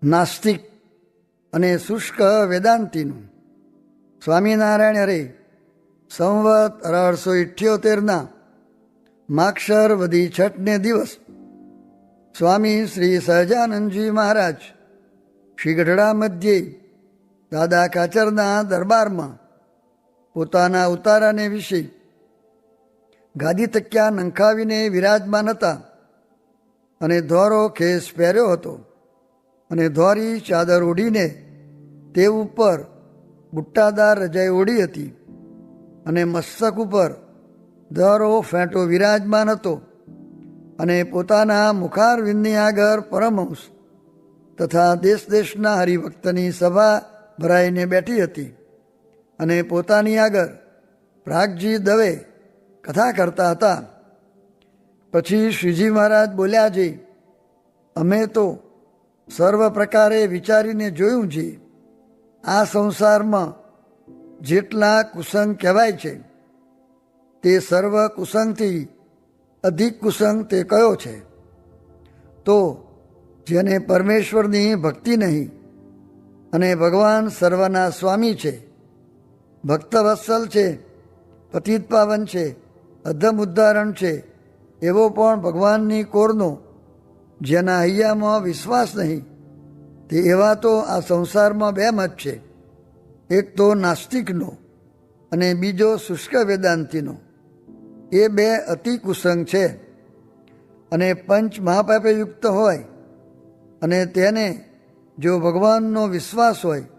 નાસ્તિક અને શુષ્ક વેદાંતિનું. સ્વામિનારાયણ હરે સંવત 1878 માક્ષર વધી છઠને દિવસ સ્વામી શ્રી સહજાનંદજી મહારાજ શ્રી ગઢડા મધ્યે દાદા કાચરના દરબારમાં પોતાના ઉતારાને વિશે ગાદી તક્યા નંખાવીને વિરાજમાન હતા અને ધોરો ખેસ પહેર્યો હતો અને ધોરી ચાદર ઓઢીને તે ઉપર બુટ્ટાદાર રજાઈ ઓઢી હતી અને મસ્તક ઉપર ધોરો ફેંટો વિરાજમાન હતો અને પોતાના મુખારવિંદની આગળ પરમહંસ તથા દેશ દેશના હરિભક્તની સભા ભરાઈને બેઠી હતી અને પોતાની આગળ પ્રાગજી દવે કથા કરતા હતા. પછી શ્રીજી મહારાજ બોલ્યા છે, અમે તો સર્વ પ્રકારે વિચારીને જોયું છે, આ સંસારમાં જેટલા કુસંગ કહેવાય છે તે સર્વ કુસંગથી અધિક કુસંગ તે કયો છે? તો જેને પરમેશ્વરની ભક્તિ નહીં અને ભગવાન સર્વના સ્વામી છે, ભક્તવત્સલ છે, પતિત પાવન છે, અધમ ઉદ્ધારણ છે, એવો પણ ભગવાનની કોરનો જેના હૈયામાં વિશ્વાસ નહીં, તે એવા તો આ સંસારમાં બે મત છે, એક તો નાસ્તિકનો અને બીજો શુષ્ક વેદાંતિનો. એ બે અતિ કુસંગ છે અને પંચ મહાપાપે યુક્ત હોય અને તેને જો ભગવાનનો વિશ્વાસ હોય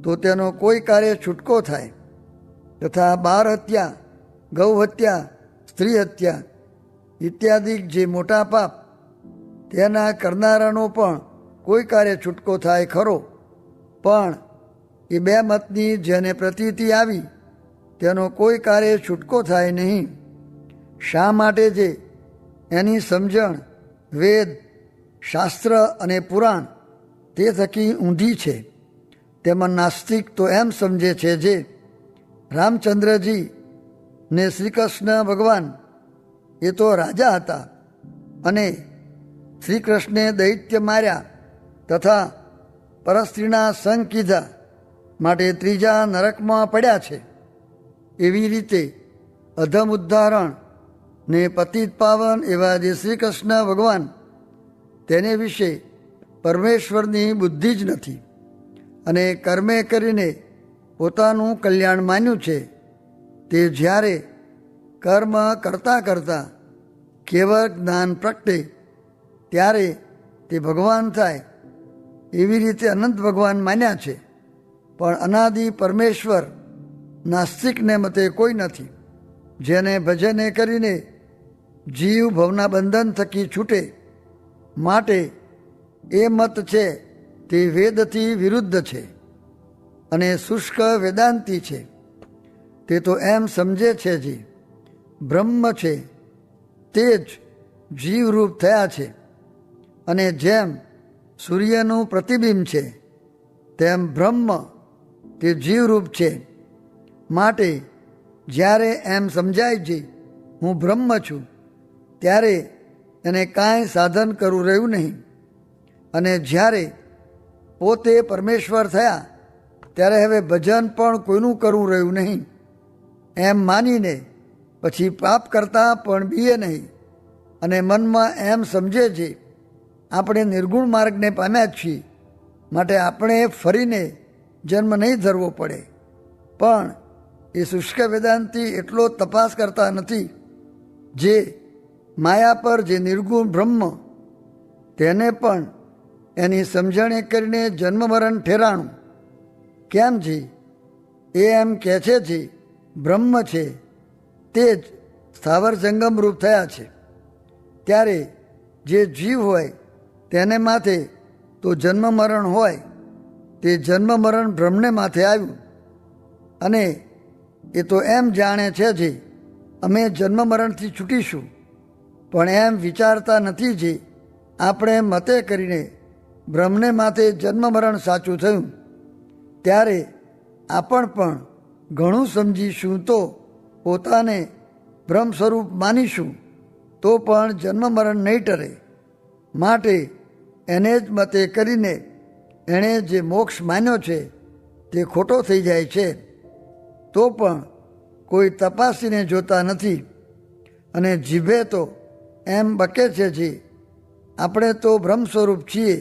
તો તેનો કોઈ કાર્ય છૂટકો થાય, તથા બાળ હત્યા, ગૌ હત્યા, સ્ત્રી હત્યા ઇત્યાદિ જે મોટા પાપ તેના કરનારાનો પણ કોઈ કાર્ય છૂટકો થાય ખરો. પણ એ બે મતની જેને પ્રતીતિ આવી તેનો કોઈ કાર્ય છૂટકો થાય નહીં. શા માટે? જે એની સમજણ વેદ, શાસ્ત્ર અને પુરાણ તે થકી ઊંધી છે. તેમાં નાસ્તિક તો એમ સમજે છે જે રામચંદ્રજી ને શ્રી કૃષ્ણ ભગવાન એ તો રાજા હતા અને શ્રી કૃષ્ણે દૈત્ય માર્યા તથા પરસ્ત્રીના સંગ કીધા માટે ત્રીજા નરકમાં પડ્યા છે. એવી રીતે અધમ ઉદ્ધારણ ને પતિત પાવન એવા જે શ્રી કૃષ્ણ ભગવાન તેને વિશે પરમેશ્વરની બુદ્ધિ જ નથી અને કર્મે કરીને પોતાનું કલ્યાણ માન્યું છે. તે જ્યારે કર્મ કરતાં કરતાં કેવળ જ્ઞાન પ્રગટે ત્યારે તે ભગવાન થાય એવી રીતે અનંત ભગવાન માન્યા છે. પણ અનાદિ પરમેશ્વર નાસ્તિકને મતે કોઈ નથી. જેને ભજને કરીને જીવ ભવના બંધન થકી છૂટે માટે એ મત છે તે વેદથી વિરુદ્ધ છે અને શુષ્ક વેદાંતિ છે. તે તો એમ સમજે છે જે બ્રહ્મ છે તે જ જીવરૂપ થયા છે અને જેમ સૂર્યનું પ્રતિબિંબ છે તેમ બ્રહ્મ તે જીવરૂપ છે. માટે જ્યારે એમ સમજાય છે હું બ્રહ્મ છું ત્યારે એને કાંઈ સાધન કરવું રહ્યું નહીં અને જ્યારે પોતે પરમેશ્વર થયા ત્યારે હવે ભજન પણ કોઈનું કરવું રહ્યું નહીં એમ માનીને પછી પાપ કરતાં પણ બીએ નહીં અને મનમાં એમ સમજે છે આપણે નિર્ગુણ માર્ગને પામ્યા છીએ માટે આપણે ફરીને જન્મ નહીં ધરવો પડે. પણ એ શુષ્ક વેદાંતિ એટલો તપાસ કરતા નથી જે માયા પર જે નિર્ગુણ બ્રહ્મ તેને પણ એની સમજણે કરીને જન્મ મરણ ઠેરાણું. કેમ છે? એ એમ કહે છે જે બ્રહ્મ છે તે જ સ્થાવર જંગમ રૂપ થયા છે. ત્યારે જે જીવ હોય તેને માથે તો જન્મ મરણ હોય, તે જન્મ મરણ બ્રહ્મને માથે આવ્યું અને એ તો એમ જાણે છે જે અમે જન્મ મરણથી છૂટીશું, પણ એમ વિચારતા નથી જે આપણે મતે કરીને બ્રહ્મને માથે જન્મ મરણ સાચું થયું. ત્યારે આપણ પણ ઘણું સમજીશું તો પોતાને બ્રહ્મ સ્વરૂપ માનીશું તો પણ જન્મ મરણ નહીં ટરે. માટે એને જ મતે કરીને એણે જે મોક્ષ માન્યો છે તે ખોટો થઈ જાય છે, તો પણ કોઈ તપાસીને જોતા નથી. અને જીભે તો એમ બકે છે જે આપણે તો બ્રહ્મ સ્વરૂપ છીએ,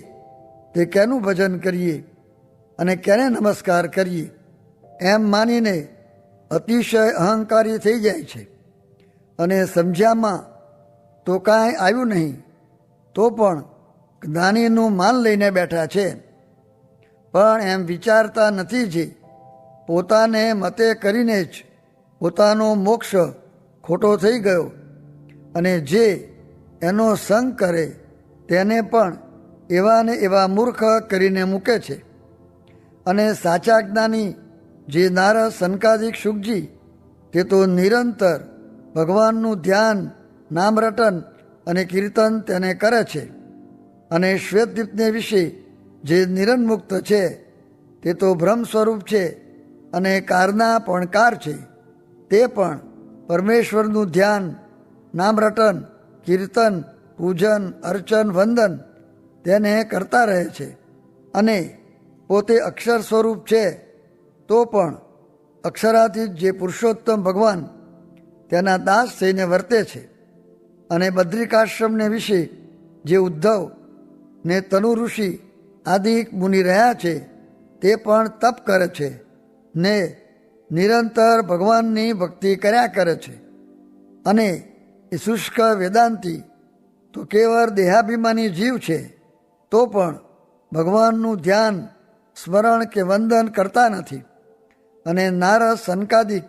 તે કેનું ભજન કરીએ અને કેને નમસ્કાર કરીએ, એમ માનીને અતિશય અહંકારી થઈ જાય છે. અને સમજ્યામાં તો કાંઈ આવ્યું નહીં, તો પણ જ્ઞાનીનું માન લઈને બેઠા છે. પણ એમ વિચારતા નથી જે પોતાને મતે કરીને જ પોતાનો મોક્ષ ખોટો થઈ ગયો, અને જે એનો સંગ કરે તેને પણ એવા ને એવા મૂર્ખ કરીને મૂકે છે. અને સાચા જ્ઞાની જે નારદ સનકાદિક શુકજી, તે તો નિરંતર ભગવાનનું ધ્યાન, નામરટન અને કીર્તન તેને કરે છે. અને શ્વેતદીપને વિશે જે નિરંમુક્ત છે તે તો બ્રહ્મ સ્વરૂપ છે અને કારના પણ કાર છે. તે પણ પરમેશ્વરનું ધ્યાન, નામરટન, કીર્તન, પૂજન, અર્ચન, વંદન તેને કરતા રહે છે. અને પોતે અક્ષર સ્વરૂપ છે, તો પણ અક્ષરાતીત જે પુરુષોત્તમ ભગવાન તેના દાસ થઈને વર્તે છે. અને બદ્રિકાશ્રમને વિશે જે ઉદ્ધવ ને તનુ ઋષિ આદિ મુનિ રહ્યા છે, તે પણ તપ કરે છે ને નિરંતર ભગવાનની ભક્તિ કર્યા કરે છે. અને એ શુષ્ક વેદાંતિ તો કેવળ દેહાભિમાની જીવ છે, તો પણ ભગવાનનું ધ્યાન, સ્મરણ કે વંદન કરતા નથી. અને નારદ સનકાદિક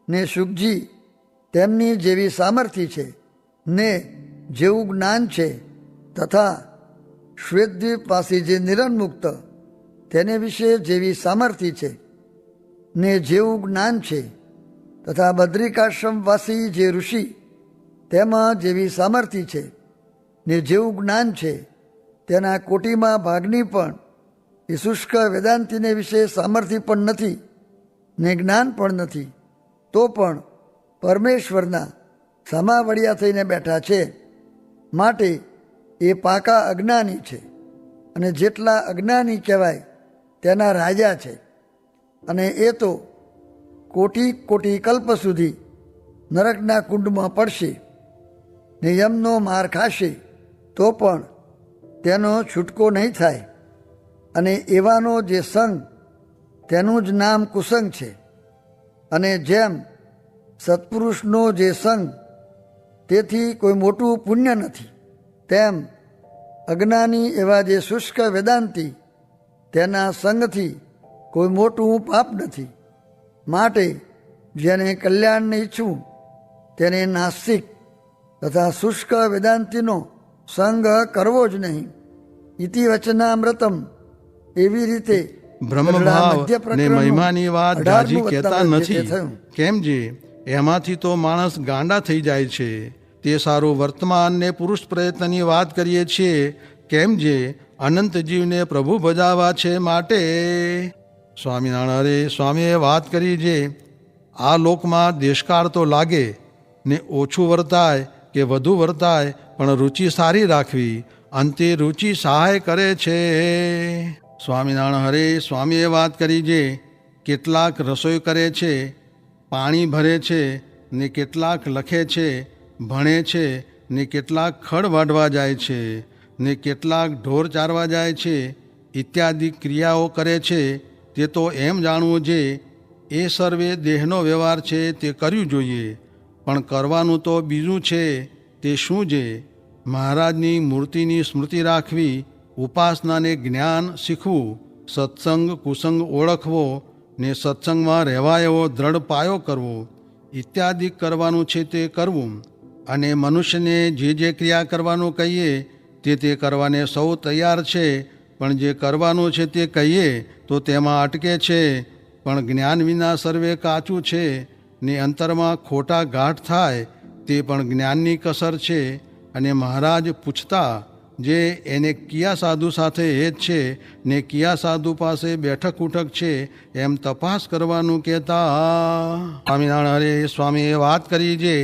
ને શુકજી તેમની જેવી સામર્થ્ય છે ને જેવું જ્ઞાન છે, તથા શ્વેતદ્વીપવાસી જે નિરંમુક્ત તેને વિશે જેવી સામર્થ્ય છે ને જેવું જ્ઞાન છે, તથા બદ્રિકાશ્રમવાસી જે ઋષિ તેમાં જેવી સામર્થ્ય છે ને જેવું જ્ઞાન છે, તેના કોટીમાં ભાગની પણ એ શુષ્ક વેદાંતિને વિશે સામર્થ્ય પણ નથી ને જ્ઞાન પણ નથી, તો પણ પરમેશ્વરના સામાવડિયા થઈને બેઠા છે. માટે એ પાકા અજ્ઞાની છે. અને જેટલા અજ્ઞાની કહેવાય તેના રાજા છે. અને એ તો કોટી કોટી કલ્પ સુધી નરકના કુંડમાં પડશે ને યમનો માર ખાશે, તો પણ તેનો છૂટકો નહીં થાય. અને એવાનો જે સંગ, તેનું જ નામ કુસંગ છે. અને જેમ સત્પુરુષનો જે સંગ તેથી કોઈ મોટું પુણ્ય નથી, તેમ અજ્ઞાની એવા જે શુષ્ક વેદાંતિ તેના સંગથી કોઈ મોટું પાપ નથી. માટે જેને કલ્યાણને ઈચ્છવું તેને નાસ્તિક તથા શુષ્ક વેદાંતિનો સંગ કરવો જ નહીં. ઇતિ વચનામૃતમ. એવી રીતે બ્રહ્મભાવ ને મહિમાની વાત જાજી કહેતા નથી. કેમ જે એમાંથી તો માણસ ગાંડા થઈ જાય છે. તે સારું વર્તમાન ને પુરુષ પ્રયત્નની વાત કરીએ છીએ. કેમ જે અનંત જીવને પ્રભુ ભજાવા છે માટે. સ્વામિનારાયણ હરે સ્વામીએ વાત કરી જે આ લોકમાં દેશકાળ તો લાગે ને ઓછું વર્તાય કે વધુ વર્તાય, પણ રુચિ સારી રાખવી, અંતે રુચિ સહાય કરે છે. સ્વામિનારાયણ હરે સ્વામીએ વાત કરી જે કેટલાક રસોઈ કરે છે, પાણી ભરે છે, ને કેટલાક લખે છે, ભણે છે, ને કેટલાક ખડ વાઢવા જાય છે, ને કેટલાક ઢોર ચારવા જાય છે, ઇત્યાદિ ક્રિયાઓ કરે છે. તે તો એમ જાણવું જે એ સર્વે દેહનો વ્યવહાર છે તે કર્યું જોઈએ, પણ કરવાનું તો બીજું છે. તે શું છે? મહારાજની મૂર્તિની સ્મૃતિ રાખવી, ઉપાસનાને જ્ઞાન શીખવું, સત્સંગ કુસંગ ઓળખવો ને સત્સંગમાં રહેવા એવો દ્રઢ પાયો કરવો ઇત્યાદિ કરવાનું છે તે કરવું. અને મનુષ્યને જે જે ક્રિયા કરવાનું કહીએ તે કરવાને સૌ તૈયાર છે, પણ જે કરવાનું છે તે કહીએ તો તેમાં અટકે છે. પણ જ્ઞાન વિના સર્વે કાચું છે ને અંતરમાં ખોટા ગાંઠ થાય તે પણ જ્ઞાનની કસર છે. અને મહારાજ પૂછતા જે એને કિયા સાધુ સાથે હેત છે ને કિયા સાધુ પાસે બેઠક ઉઠક છે એમ તપાસ કરવાનું કહેતા. સ્વામિનારાયણ હરે સ્વામીએ વાત કરી જે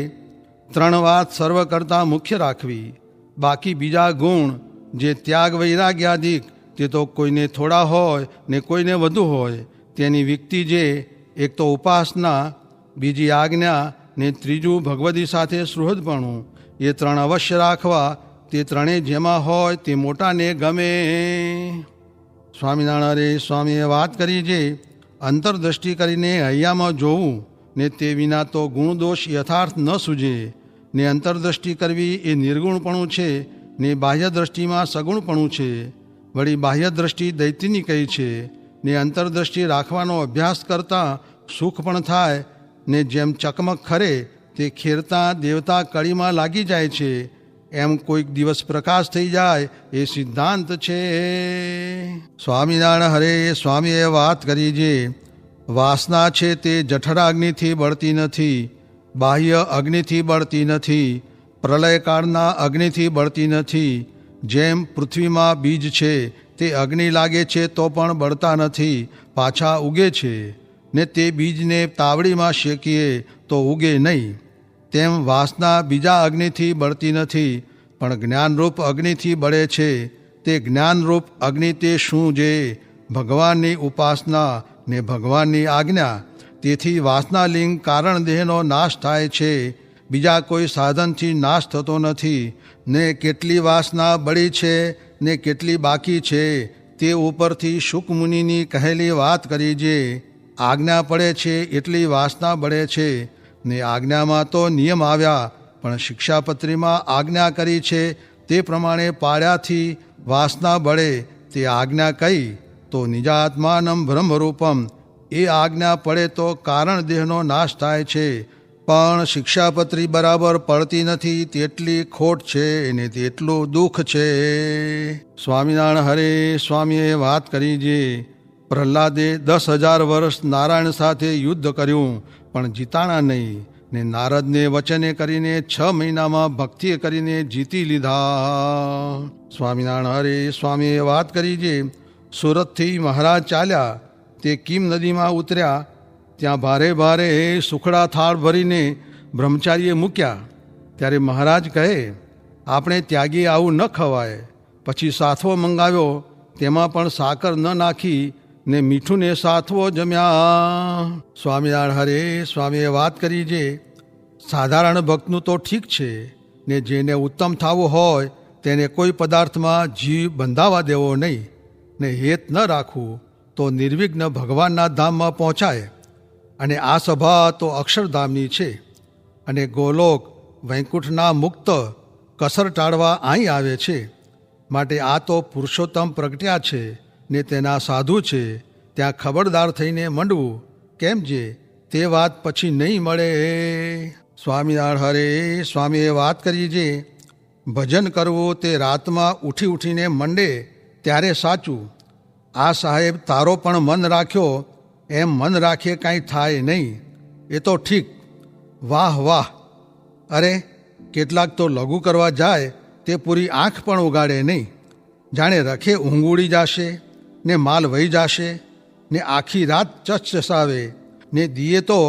3 વાત સર્વ કરતાં મુખ્ય રાખવી, બાકી બીજા ગુણ જે ત્યાગ વૈરાગ્યાદિક તે તો કોઈને થોડા હોય ને કોઈને વધુ હોય. તેની વિકતિ જે એક તો ઉપાસના, બીજી આજ્ઞા ને ત્રીજું ભગવદી સાથે સુહૃદપણું, એ ત્રણ અવશ્ય રાખવા. તે ત્રણેય જેમાં હોય તે મોટાને ગમે. સ્વામિનારાયણ સ્વામીએ વાત કરી જે અંતરદ્રષ્ટિ કરીને હૈયામાં જોવું ને તે વિના તો ગુણદોષ યથાર્થ ન સૂજે. ને અંતરદ્રષ્ટિ કરવી એ નિર્ગુણપણું છે ને બાહ્ય દ્રષ્ટિમાં સગુણપણું છે. વળી બાહ્ય દ્રષ્ટિ દૈત્યની કહી છે ને અંતરદ્રષ્ટિ રાખવાનો અભ્યાસ કરતાં સુખ પણ થાય. ને જેમ ચકમક ખરે તે ખેરતા દેવતા કળીમાં લાગી જાય છે, એમ કોઈક દિવસ પ્રકાશ થઈ જાય એ સિદ્ધાંત છે. સ્વામિનારાયણ હરે સ્વામીએ વાત કરી જે વાસના છે તે જઠરાગ્નિથી બળતી નથી, બાહ્ય અગ્નિથી બળતી નથી, પ્રલયકાળના અગ્નિથી બળતી નથી. જેમ પૃથ્વીમાં બીજ છે તે અગ્નિ લાગે છે તો પણ બળતા નથી, પાછા ઉગે છે. ને તે બીજને તાવડીમાં શેકીએ તો ઉગે નહીં. તેમ વાસના બીજા અગ્નિથી બળતી નથી, પણ જ્ઞાનરૂપ અગ્નિથી બળે છે. તે જ્ઞાનરૂપ અગ્નિ તે શું જે ભગવાનની ઉપાસના ને ભગવાનની આજ્ઞા. તેથી વાસનાલિંગ કારણ દેહનો નાશ થાય છે, બીજા કોઈ સાધનથી નાશ થતો નથી. ને કેટલી વાસના બળી છે ને કેટલી બાકી છે તે ઉપરથી શુક મુનિની કહેલી વાત કરી જે આજ્ઞા પડે છે એટલી વાસના બળે છે. ને આજ્ઞામાં તો નિયમ આવ્યા, પણ શિક્ષાપત્રીમાં આજ્ઞા કરી છે તે પ્રમાણે પાળ્યાથી વાસના બળે. તે આજ્ઞા કઈ તો નિજાત્માનમ બ્રહ્મરૂપમ. એ આજ્ઞા પડે તો કારણ દેહનો નાશ થાય છે, પણ શિક્ષાપત્રી બરાબર પડતી નથી તેટલી ખોટ છે ને તેટલું દુઃખ છે. સ્વામિનારાયણ હરે સ્વામીએ વાત કરી જે પ્રહલાદે 10,000 વર્ષ નારાયણ સાથે યુદ્ધ કર્યું પણ જીતાણા નહીં. ને નારદને વચને કરીને 6 મહિનામાં ભક્તિ કરીને જીતી લીધા. સ્વામિનારાયણ હરે સ્વામીએ વાત કરી જે સુરતથી મહારાજ ચાલ્યા, તે કીમ નદીમાં ઉતર્યા. ત્યાં ભારે ભારે સુખડા થાળ ભરીને બ્રહ્મચારીએ મૂક્યા. ત્યારે મહારાજ કહે, આપણે ત્યાગી આવું ન ખવાય. પછી સાથવો મંગાવ્યો, તેમાં પણ સાકર ન નાખી ને મીઠું ને સાથવો જમ્યા. સ્વામિનારાયણ હરે સ્વામીએ વાત કરી જે સાધારણ ભક્તનું તો ઠીક છે, ને જેને ઉત્તમ થવું હોય તેને કોઈ પદાર્થમાં જીવ બંધાવા દેવો નહીં, ને હેત ન રાખવું તો નિર્વિઘ્ન ભગવાનના ધામમાં પહોંચાય. અને આ સભા તો અક્ષરધામની છે, અને ગોલોક વૈકુંઠના મુક્ત કસર ટાળવા અહીં આવે છે. માટે આ તો પુરુષોત્તમ પ્રગટ્યા છે ને તેના સાધુ છે, ત્યાં ખબરદાર થઈને મંડવું. કેમ જે તે વાત પછી નહીં મળે. સ્વામિનારાયણ હરે સ્વામીએ વાત કરી જે ભજન કરવું તે રાતમાં ઉઠી ઉઠીને મંડે ત્યારે સાચું. આ સાહેબ તારો પણ મન રાખ્યો એમ મન રાખીએ કાંઈ થાય નહીં, એ તો ઠીક. વાહ વાહ. અરે કેટલાક તો લઘુ કરવા જાય તે પૂરી આંખ પણ ઉગાડે નહીં, જાણે રખે ઊંઘ ઉડી જશે ને માલ વહી જશે ને આખી રાત ચસચસાવે ને દીએ તો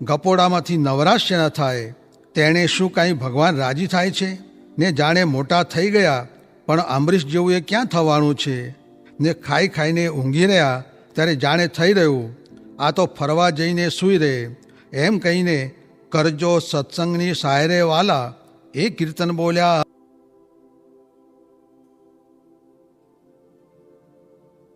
ગપોડામાંથી નવરાશ્ય ન થાય. તેણે શું કાંઈ ભગવાન રાજી થાય છે? ને જાણે મોટા થઈ ગયા પણ અમરીશ જેવું એ ક્યાં થવાનું છે? ને ખાઈ ખાઈને ઊંઘી રહ્યા ત્યારે જાણે થઈ રહ્યું આ તો ફરવા જઈને સૂઈ રહે. એમ કહીને કરજો સત્સંગની શાયરે વાલા એ કીર્તન બોલ્યા.